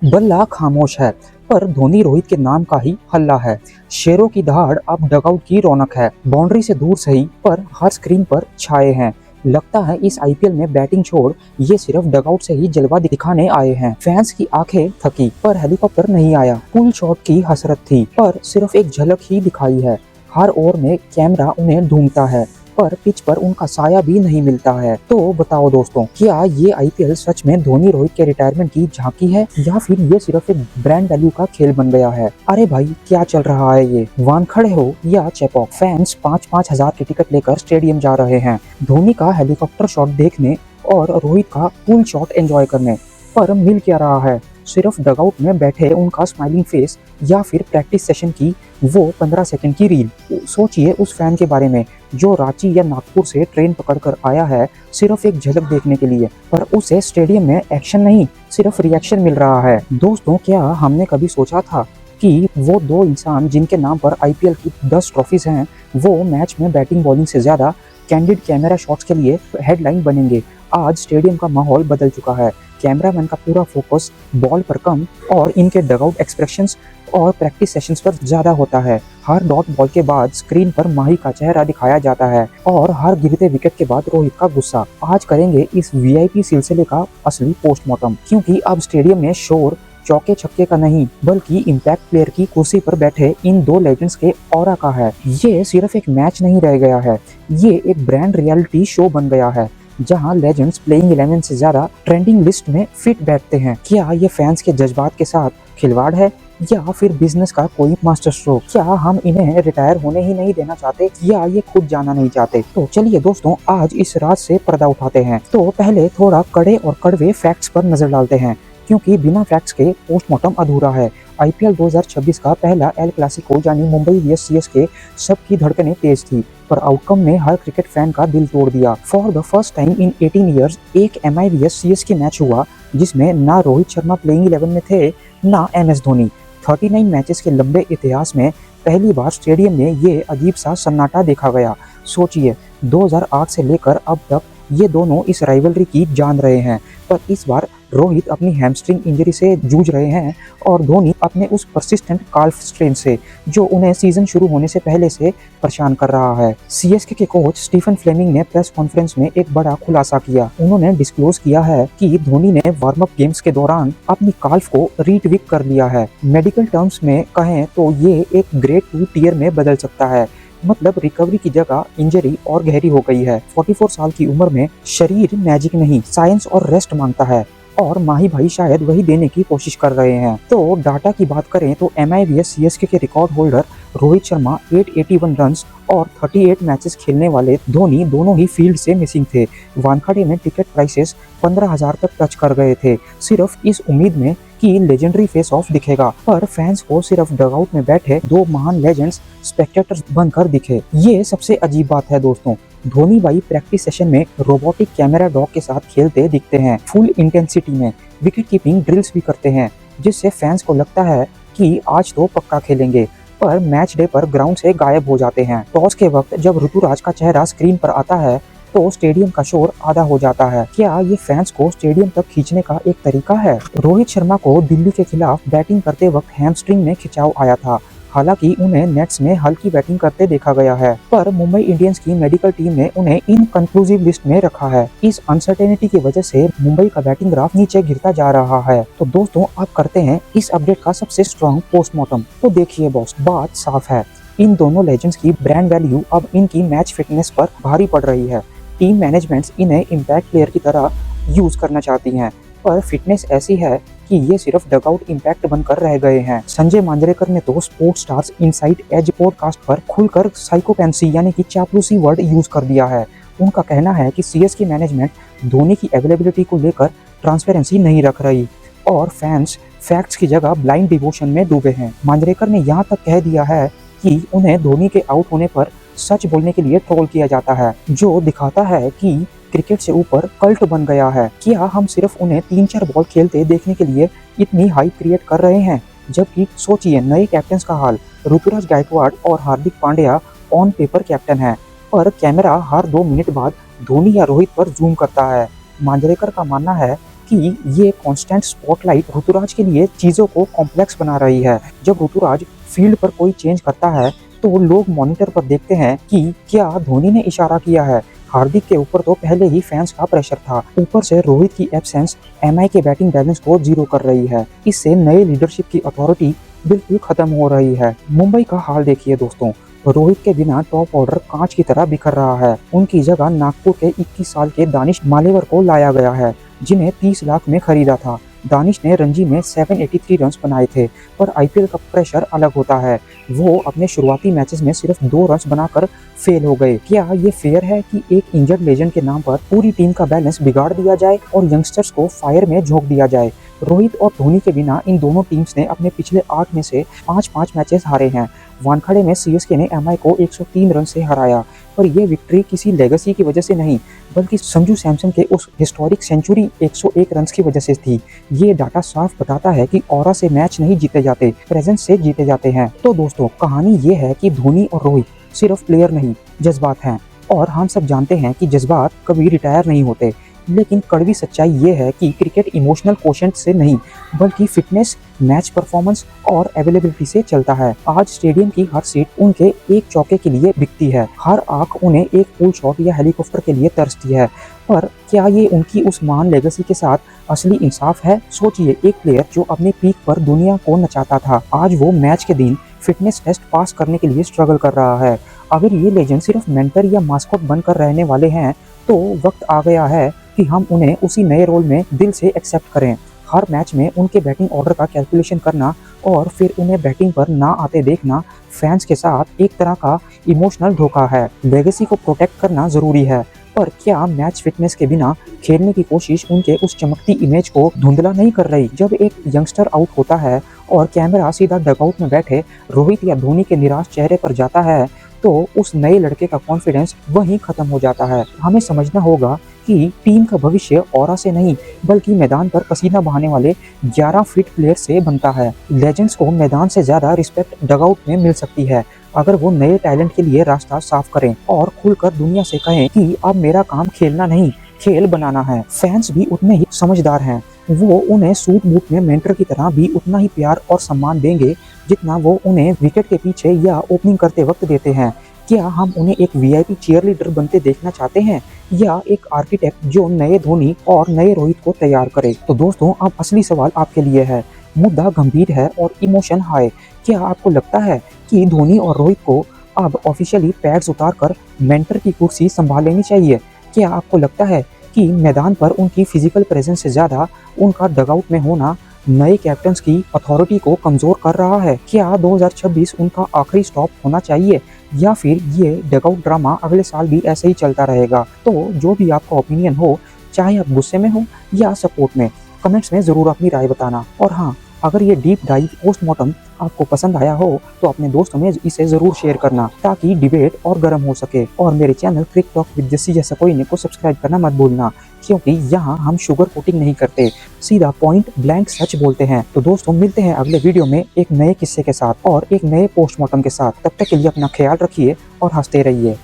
बल्ला खामोश है, पर धोनी रोहित के नाम का ही हल्ला है। शेरों की दहाड़ अब डगआउट की रौनक है। बाउंड्री से दूर सही, पर हर स्क्रीन पर छाए हैं। लगता है इस आईपीएल में बैटिंग छोड़ ये सिर्फ डगआउट से ही जलवा दिखाने आए हैं। फैंस की आंखें थकी, पर हेलीकॉप्टर नहीं आया। पुल शॉट की हसरत थी, पर सिर्फ एक झलक ही दिखाई है। हर ओवर में कैमरा उन्हें ढूंढता है, पर पिच पर उनका साया भी नहीं मिलता है। तो बताओ दोस्तों, क्या ये आईपीएल सच में धोनी रोहित के रिटायरमेंट की झांकी है, या फिर ये सिर्फ एक ब्रांड वैल्यू का खेल बन गया है? अरे भाई, क्या चल रहा है ये? वानखड़े हो या चेपॉक, फैंस 5-5 हजार की टिकट लेकर स्टेडियम जा रहे हैं धोनी का हेलीकॉप्टर शॉट देखने और रोहित का पुल शॉट एंजॉय करने। पर मिल क्या रहा है? सिर्फ डगआउट में बैठे उनका स्माइलिंग फेस, या फिर प्रैक्टिस सेशन की वो 15 सेकंड की रील। सोचिए उस फैन के बारे में जो रांची या नागपुर से ट्रेन पकड़कर आया है सिर्फ एक झलक देखने के लिए, पर उसे स्टेडियम में एक्शन नहीं, सिर्फ रिएक्शन मिल रहा है। दोस्तों, क्या हमने कभी सोचा था कि वो दो इंसान जिनके नाम पर आईपीएल की 10 ट्रॉफीज हैं, वो मैच में बैटिंग बॉलिंग से ज्यादा कैंडिड कैमरा शॉट्स के लिए हेडलाइन बनेंगे? आज स्टेडियम का माहौल बदल चुका है। कैमरामैन का पूरा फोकस बॉल पर कम और इनके डगआउट एक्सप्रेशंस और प्रैक्टिस सेशंस पर ज्यादा होता है। हर डॉट बॉल के बाद स्क्रीन पर माही का चेहरा दिखाया जाता है, और हर गिरते विकेट के बाद रोहित का गुस्सा। आज करेंगे इस वीआईपी सिलसिले का असली पोस्टमार्टम, क्योंकि अब स्टेडियम में शोर चौके छक्के का नहीं, बल्कि इम्पैक्ट प्लेयर की कुर्सी पर बैठे इन दो लेजेंड्स के ऑरा का है। ये सिर्फ एक मैच नहीं रह गया है, ये एक ब्रांड रियलिटी शो बन गया है, जहां लेजेंड्स प्लेइंग 11 से ज्यादा ट्रेंडिंग लिस्ट में फिट बैठते हैं। क्या ये फैंस के जज्बात के साथ खिलवाड़ है, या फिर बिजनेस का कोई मास्टर स्ट्रोक? क्या हम इन्हें रिटायर होने ही नहीं देना चाहते, या ये खुद जाना नहीं चाहते? तो चलिए दोस्तों, आज इस राज से पर्दा उठाते हैं। तो पहले थोड़ा कड़े और कड़वे फैक्ट्स पर नजर डालते हैं, क्योंकि बिना फैक्ट्स के पोस्टमार्टम अधूरा है। आईपीएल 2026 का पहला एल क्लासिको यानी मुंबई वीएस सीएसके सबकी धड़कनें तेज थी, पर आउटकम ने हर क्रिकेट फैन का दिल तोड़ दिया। For the first time in 18 years एक एमआई वीएस सीएसके मैच हुआ जिसमें ना रोहित शर्मा प्लेइंग 11 में थे, ना एमएस धोनी। 39 मैचेस के लंबे इतिहास में पहली बार स्टेडियम में ये अजीब सा सन्नाटा देखा गया। सोचिए, 2008 से लेकर अब तक ये दोनों इस राइवलरी की जान रहे हैं, पर इस बार रोहित अपनी हैमस्ट्रिंग इंजरी से जूझ रहे हैं, और धोनी अपने उस परसिस्टेंट काल्फ स्ट्रेन से जो उन्हें सीजन शुरू होने से पहले से परेशान कर रहा है। सीएसके के कोच स्टीफन फ्लेमिंग ने प्रेस कॉन्फ्रेंस में एक बड़ा खुलासा किया। उन्होंने डिस्क्लोज किया है कि धोनी ने वार्म अप गेम्स के दौरान अपनी काल्फ को रीट्विक कर लिया है। मेडिकल टर्म्स में कहें तो ये एक ग्रेड 2 टियर में बदल सकता है, मतलब रिकवरी की जगह इंजरी और गहरी हो गई है। 44 साल की उम्र में शरीर मैजिक नहीं, साइंस और रेस्ट मांगता है, और माही भाई शायद वही देने की कोशिश कर रहे हैं। तो डाटा की बात करें तो एमआई वीएस सीएसके के record holder Rohit Sharma 881 runs और 38 मैचेस खेलने वाले धोनी दोनों ही फील्ड से मिसिंग थे। वानखड़े में टिकट प्राइसेस 15,000 तक टच कर गए थे, सिर्फ इस उम्मीद में कि लेजेंडरी फेस ऑफ दिखेगा, पर फैंस को सिर्फ डगआउट में बैठे दो महान लेजेंड्स स्पेक्टेटर्स बनकर दिखे। ये सबसे अजीब बात है दोस्तों। धोनी भाई प्रैक्टिस सेशन में रोबोटिक कैमरा डॉग के साथ खेलते दिखते हैं, फुल इंटेंसिटी में विकेट कीपिंग ड्रिल्स भी करते हैं, जिससे फैंस को लगता है कि आज तो पक्का खेलेंगे, पर मैच डे पर ग्राउंड से गायब हो जाते हैं। टॉस के वक्त जब ऋतुराज का चेहरा स्क्रीन पर आता है तो स्टेडियम का शोर आधा हो जाता है। क्या ये फैंस को स्टेडियम तक खींचने का एक तरीका है? रोहित शर्मा को दिल्ली के खिलाफ बैटिंग करते वक्त हैमस्ट्रिंग में खिंचाव आया था, हालांकि उन्हें नेट्स में हल्की बैटिंग करते देखा गया है, पर मुंबई इंडियंस की मेडिकल टीम ने उन्हें इनकंक्लूसिव लिस्ट में रखा है। इस अनसर्टेनिटी की वजह से मुंबई का बैटिंग ग्राफ नीचे गिरता जा रहा है। तो दोस्तों, अब करते हैं इस अपडेट का सबसे स्ट्रॉन्ग पोस्टमार्टम। तो देखिए बॉस, बात साफ है, इन दोनों लेजेंड्स की ब्रांड वैल्यू अब इनकी मैच फिटनेस पर भारी पड़ रही है। टीम मैनेजमेंट्स इन्हें इम्पैक्ट प्लेयर की तरह यूज करना चाहती हैं, पर फिटनेस ऐसी है कि ये सिर्फ डगआउट इम्पैक्ट बनकर रह गए हैं। संजय मांजरेकर ने तो sports stars Inside Edge podcast पर खुलकर साइकोपेंसी यानी कि चापलूसी वर्ड यूज कर दिया है। उनका कहना है कि सीएसके मैनेजमेंट धोनी की अवेलेबिलिटी को लेकर ट्रांसपेरेंसी नहीं रख रही, और फैंस फैक्ट्स की जगह ब्लाइंड डिवोशन में डूबे हैं। मांजरेकर ने यहाँ तक कह दिया है कि उन्हें धोनी के आउट होने पर सच बोलने के लिए ट्रोल किया जाता है, जो दिखाता है कि क्रिकेट से ऊपर कल्ट बन गया है। क्या हम सिर्फ उन्हें 3-4 बॉल खेलते देखने के लिए इतनी हाइप क्रिएट कर रहे हैं? जबकि सोचिए नए कैप्टन का हाल, ऋतुराज गायकवाड़ और Hardik Pandya on paper captain है, पर कैमरा हर 2 मिनट बाद धोनी या रोहित पर जूम करता है। मांजरेकर का मानना है कि ये कांस्टेंट स्पॉटलाइट ऋतुराज के लिए चीज़ों को कॉम्प्लेक्स बना रही है। जब ऋतुराज फील्ड पर कोई चेंज करता है तो लोग मॉनिटर पर देखते हैं कि क्या धोनी ने इशारा किया है। हार्दिक के ऊपर तो पहले ही फैंस का प्रेशर था, ऊपर से रोहित की एब्सेंस एमआई के बैटिंग बैलेंस को जीरो कर रही है। इससे नए लीडरशिप की अथॉरिटी बिल्कुल खत्म हो रही है। मुंबई का हाल देखिए दोस्तों, रोहित के बिना टॉप ऑर्डर कांच की तरह बिखर रहा है। उनकी जगह नागपुर के 21 साल के दानिश मालेवर को लाया गया है, जिन्हें 30 लाख में खरीदा था। दानिश ने रणजी में 783 रन्स बनाए थे, पर आईपीएल का प्रेशर अलग होता है। वो अपने शुरुआती मैचेस में सिर्फ 2 रन्स बनाकर फेल हो गए। क्या ये फेयर है कि एक इंजर्ड लेजेंड के नाम पर पूरी टीम का बैलेंस बिगाड़ दिया जाए और यंगस्टर्स को फायर में झोंक दिया जाए? रोहित और धोनी के बिना इन दोनों टीम्स ने अपने पिछले 8 में से 5 मैचेस हारे हैं। वानखेड़े में सीएसके ने एमआई को 103 रन से हराया, पर यह विक्ट्री किसी लेगेसी की वजह से नहीं, बल्कि संजू सैमसन के उस हिस्टोरिक सेंचुरी 101 रन की वजह से थी। ये डाटा साफ बताता है कि ऑरा से मैच नहीं जीते जाते, प्रेजेंस से जीते जाते हैं। तो दोस्तों, कहानी ये है कि धोनी और रोहित सिर्फ प्लेयर नहीं, जज्बात हैं। और हम सब जानते हैं कि जज्बात कभी रिटायर नहीं होते, लेकिन कड़वी सच्चाई ये है कि क्रिकेट इमोशनल कोशेंट से नहीं, बल्कि फिटनेस, मैच परफॉर्मेंस और अवेलेबिलिटी से चलता है। आज स्टेडियम की हर सीट उनके एक चौके के लिए बिकती है, हर आंख उन्हें एक पुल शॉट या हेलीकॉप्टर के लिए तरसती है। पर क्या ये उनकी उस महान लेगेसी के साथ असली इंसाफ है? सोचिए, एक प्लेयर जो अपने पीक पर दुनिया को नचाता था, आज वो मैच के दिन फिटनेस टेस्ट पास करने के लिए स्ट्रगल कर रहा है। अगर ये लेजेंड सिर्फ मेंटर या मास्कॉट बनकर रहने वाले हैं, तो वक्त आ गया है कि हम उन्हें उसी नए रोल में दिल से एक्सेप्ट करें। हर मैच में उनके बैटिंग ऑर्डर का कैलकुलेशन करना और फिर उन्हें बैटिंग पर ना आते देखना फैंस के साथ एक तरह का इमोशनल धोखा है। लेगेसी को प्रोटेक्ट करना जरूरी है, पर क्या मैच फिटनेस के बिना खेलने की कोशिश उनके उस चमकती इमेज को धुंधला नहीं कर रही? जब एक यंगस्टर आउट होता है और कैमरा सीधा डगआउट में बैठे रोहित या धोनी के निराश चेहरे पर जाता है, तो उस नए लड़के का कॉन्फिडेंस वहीं खत्म हो जाता है। हमें समझना होगा कि टीम का भविष्य ऑरा से नहीं, बल्कि मैदान पर पसीना बहाने वाले 11 फिट प्लेयर से बनता है। लेजेंड्स को मैदान से ज्यादा रिस्पेक्ट डगआउट में मिल सकती है अगर वो नए टैलेंट के लिए रास्ता साफ करें और खुलकर दुनिया से कहें कि अब मेरा काम खेलना नहीं, खेल बनाना है। फैंस भी उतने ही समझदार हैं, वो उन्हें सूट बूट में मेंटर की तरह भी उतना ही प्यार और सम्मान देंगे जितना वो उन्हें विकेट के पीछे या ओपनिंग करते वक्त देते हैं। क्या हम उन्हें एक वीआईपी चीयरलीडर बनते देखना चाहते हैं या एक आर्किटेक्ट जो नए धोनी और नए रोहित को तैयार करे? तो दोस्तों, अब असली सवाल आपके लिए है। मुद्दा गंभीर है और इमोशन हाई। क्या आपको लगता है कि धोनी और रोहित को अब ऑफिशियली पैड्स उतारकर मेंटर की कुर्सी संभाल लेनी चाहिए? क्या आपको लगता है कि मैदान पर उनकी फिजिकल प्रेजेंस से ज्यादा उनका डगआउट में होना नए कैप्टन्स की अथॉरिटी को कमजोर कर रहा है? क्या 2026 उनका आखिरी स्टॉप होना चाहिए या फिर ये डगआउट ड्रामा अगले साल भी ऐसे ही चलता रहेगा? तो जो भी आपका ओपिनियन हो, चाहे आप गुस्से में हो या सपोर्ट में, कमेंट्स में ज़रूर अपनी राय बताना। और हाँ, अगर ये डीप डाइव पोस्टमार्टम आपको पसंद आया हो तो अपने दोस्तों में इसे ज़रूर शेयर करना, ताकि डिबेट और गर्म हो सके। और मेरे channel Cric Talk with Jassi जैसा कोई ने को सब्सक्राइब करना मत भूलना, क्योंकि यहाँ हम शुगर कोटिंग नहीं करते, सीधा पॉइंट ब्लैंक सच बोलते हैं। तो दोस्तों, मिलते हैं अगले वीडियो में एक नए किस्से के साथ और एक नए पोस्टमार्टम के साथ। तब तक के लिए अपना ख्याल रखिए और हंसते रहिए।